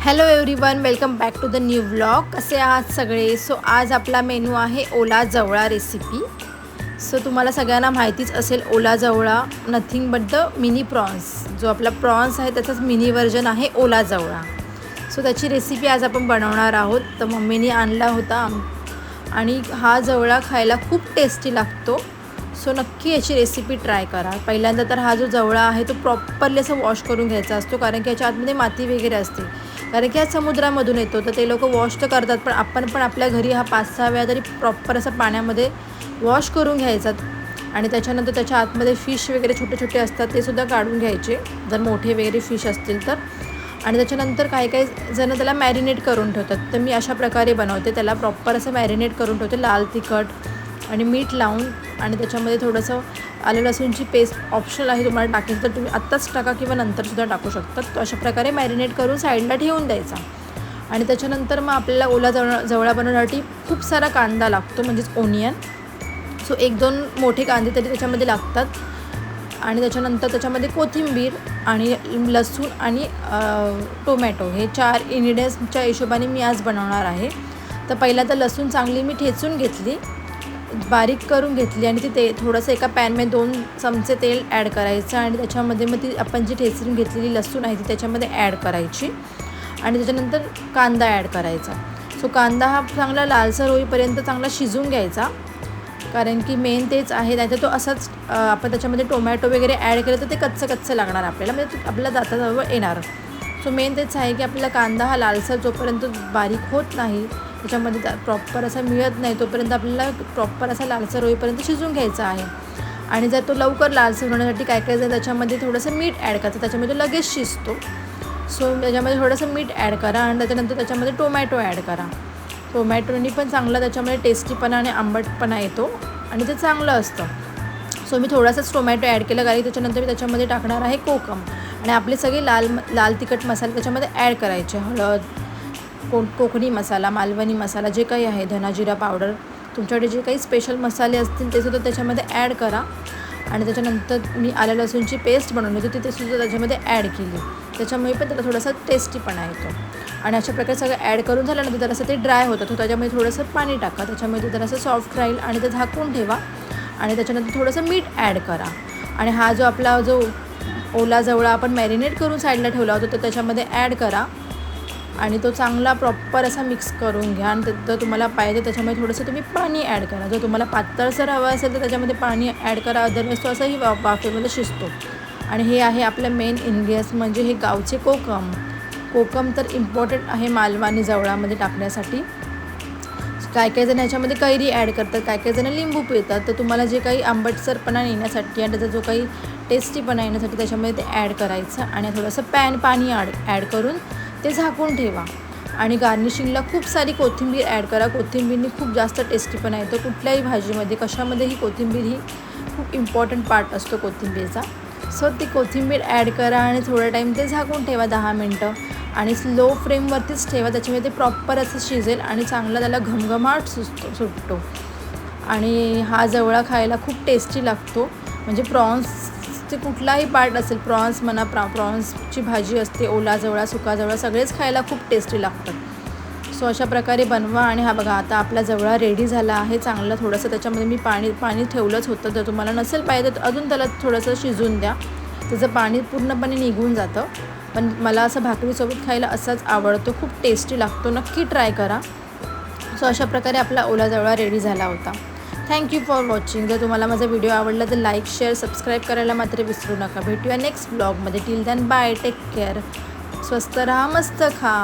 Hello everyone, welcome back to the new vlog. कसे आहात सगळे? सो आज आपला मेनू आहे ओला जवळा रेसिपी. सो तुम्हाला सगळ्यांना माहितीच असेल, ओला जवळा nothing but the mini prawns. जो आपला प्रॉन्स आहे त्याचाच मिनी व्हर्जन आहे ओला जवळा. सो त्याची रेसिपी आज आपण बनवणार आहोत. तर मम्मीने आणला होता आणि हा जवळा खायला खूप टेस्टी लागतो. सो नक्की याची रेसिपी ट्राय करा. पहिल्यांदा तर हा जो जवळा आहे तो प्रॉपरली असं वॉश करून घ्यायचा असतो, कारण की याच्या आतमध्ये माती वगैरे असते. कारण की हा समुद्रामधून येतो, तर ते लोक वॉश तर करतात, पण आपण पण आपल्या घरी हा 5-6 वेळा तरी प्रॉपर असं पाण्यामध्ये वॉश करून घ्यायचा. आणि त्याच्यानंतर त्याच्या आतमध्ये फिश वगैरे छोटे छोटे असतात ते सुद्धा काढून घ्यायचे, जर मोठे वगैरे फिश असतील तर. आणि त्याच्यानंतर काही काही जण त्याला मॅरिनेट करून ठेवतात, तर मी अशा प्रकारे बनवते. त्याला प्रॉपर असं मॅरिनेट करून ठेवते, लाल तिखट आणि मीठ लावून. आणि त्याच्यामध्ये थोडंसं आलं लसूणची पेस्ट ऑप्शनल आहे, तुम्हाला टाकायचं तर तुम्ही आत्ताच टाका किंवा नंतरसुद्धा टाकू शकतात. तो अशा प्रकारे मॅरिनेट करून साईडला ठेवून द्यायचा. आणि त्याच्यानंतर मग आपल्याला ओला जवळा बनवण्यासाठी खूप सारा कांदा लागतो, म्हणजेच ओनियन. सो 1-2 मोठे कांदे तरी त्याच्यामध्ये लागतात. आणि त्याच्यानंतर त्याच्यामध्ये कोथिंबीर आणि लसूण आणि टोमॅटो, हे 4 इन्ग्रेडियंट्सच्या हिशोबाने मी आज बनवणार आहे. तर पहिला तर लसूण चांगली मी ठेचून घेतली, बारीक करून घेतली. आणि ती थोडंसं एका पॅनमध्ये 2 चमचे तेल ॲड करायचं. आणि त्याच्यामध्ये मग ती आपण जी ठेचून घेतलेली लसूण आहे ती त्याच्यामध्ये ॲड करायची. आणि त्याच्यानंतर कांदा ॲड करायचा. सो कांदा हा चांगला लालसर होईपर्यंत चांगला शिजून घ्यायचा, कारण की मेन तेच आहे. नाहीतर तो असाच आपण त्याच्यामध्ये टोमॅटो वगैरे ॲड केलं तर ते कच्चं लागणार आपल्याला, म्हणजे आपल्याला दाताजवळ येणार. सो मेन तेच आहे की आपला कांदा हा लालसर जोपर्यंत बारीक होत नाही, त्याच्यामध्ये प्रॉपर असा मिळत नाही, तोपर्यंत आपल्याला प्रॉपर असा लालसर होईपर्यंत शिजून घ्यायचा आहे. आणि जर तो लवकर लालसर होण्यासाठी काय करायचं, त्याच्यामध्ये थोडंसं मीठ ॲड करायचं, त्याच्यामध्ये तो लगेच शिजतो. सो त्याच्यामध्ये थोडंसं मीठ ॲड करा. आणि त्याच्यानंतर त्याच्यामध्ये टोमॅटो ॲड करा. टोमॅटोनी पण चांगला त्याच्यामध्ये टेस्टीपणा आणि आंबटपणा येतो आणि ते चांगलं असतं. सो मी थोडासाच टोमॅटो ॲड केला, कारण त्याच्यानंतर मी त्याच्यामध्ये टाकणार आहे कोकम. आणि आपले सगळे लाल तिखट मसाले त्याच्यामध्ये ॲड करायचे. हळद, कोकणी मसाला, मालवणी मसाला, जे काही आहे, धना जिरा पावडर, तुमच्याकडे जे काही स्पेशल मसाले असतील ते सुद्धा त्याच्यामध्ये ॲड करा. आणि त्याच्यानंतर मी आलं लसूणची पेस्ट बनवली होती, ते सुद्धा त्याच्यामध्ये ॲड केली. त्याच्यामुळे पण त्याला थोडासा टेस्टीपणा येतो. आणि अशा प्रकारे सगळं ॲड करून झाल्यानंतर जरासं ते ड्राय होतं, तर त्याच्यामध्ये थोडंसं पाणी टाका, त्याच्यामध्ये जरासं सॉफ्ट राहील. आणि ते झाकून ठेवा. आणि त्याच्यानंतर थोडंसं मीठ ॲड करा. आणि हा जो आपला जो ओला जवळा आपण मॅरिनेट करून साईडला ठेवला होता तो त्याच्यामध्ये ॲड करा. आणि तो चांगला प्रॉपर असा मिक्स करून घ्या. आणि जर तुम्हाला पाहिजे त्याच्यामध्ये थोडंसं तुम्ही पाणी ॲड करा. जर तुम्हाला पातळसर हवं असेल तर त्याच्यामध्ये पाणी ॲड करा, अदरवाईज तो असाही वाफेमध्ये शिजतो. आणि हे आहे आपलं मेन इन्ग्रेडियंट्स, म्हणजे हे गावचे कोकम. कोकम तर इम्पॉर्टंट आहे मालवणी जवळामध्ये टाकण्यासाठी. काय काही जण ह्याच्यामध्ये कैरी ॲड करतात, काय काही जण लिंबू पिळतात. तर तुम्हाला जे काही आंबटसरपणा येण्यासाठी आणि त्याचा जो काही टेस्टीपणा येण्यासाठी त्याच्यामध्ये ते ॲड करायचं. आणि थोडंसं पाणी ॲड करून ते झाकून ठेवा. आणि गार्निशिंगला खूप सारी कोथिंबीर ॲड करा. कोथिंबीरनी खूप जास्त टेस्टीपणा येतो कुठल्याही भाजीमध्ये, कशामध्येही कोथिंबीर ही खूप इम्पॉर्टंट पार्ट असतो कोथिंबीरचा. सो ती कोथिंबीर ॲड करा आणि थोडा टाईम ते झाकून ठेवा, 10 मिनटं. आणि स्लो फ्लेमवरतीच ठेवा, त्याच्यामुळे ते प्रॉपर असं शिजेल आणि चांगला त्याला घमघमाट सुटतो. आणि हा जवळा खायला खूप टेस्टी लागतो. म्हणजे प्रॉन्सचे कुठलाही पार्ट असेल, प्रॉन्स म्हणा, प्रॉन्सची भाजी असते, ओला जवळा, सुका जवळा, सगळेच खायला खूप टेस्टी लागतात. सो अशा प्रकारे बनवा. आणि हा बघा, आता आपला जवळा रेडी झाला आहे. चांगलं थोडंसं त्याच्यामध्ये मी पाणी ठेवलंच होतं, जर तुम्हाला नसेल पाहिजे तर अजून त्याला थोडंसं शिजून द्या, त्याचं पाणी पूर्णपणे निघून जातं. पण मला असं भाकरीसोबत खायला असाच आवडतो, खूप टेस्टी लागतो, नक्की ट्राय करा. सो अशा प्रकारे आपला ओला जवळा रेडी झाला होता. Thank you for watching. जर तुम्हाला माझा व्हिडिओ आवडला तर लाईक, शेअर, सबस्क्राईब करायला मात्र विसरू नका. भेटूया नेक्स्ट ब्लॉगमध्ये. Till then bye, take care. स्वस्त राहा, मस्त खा.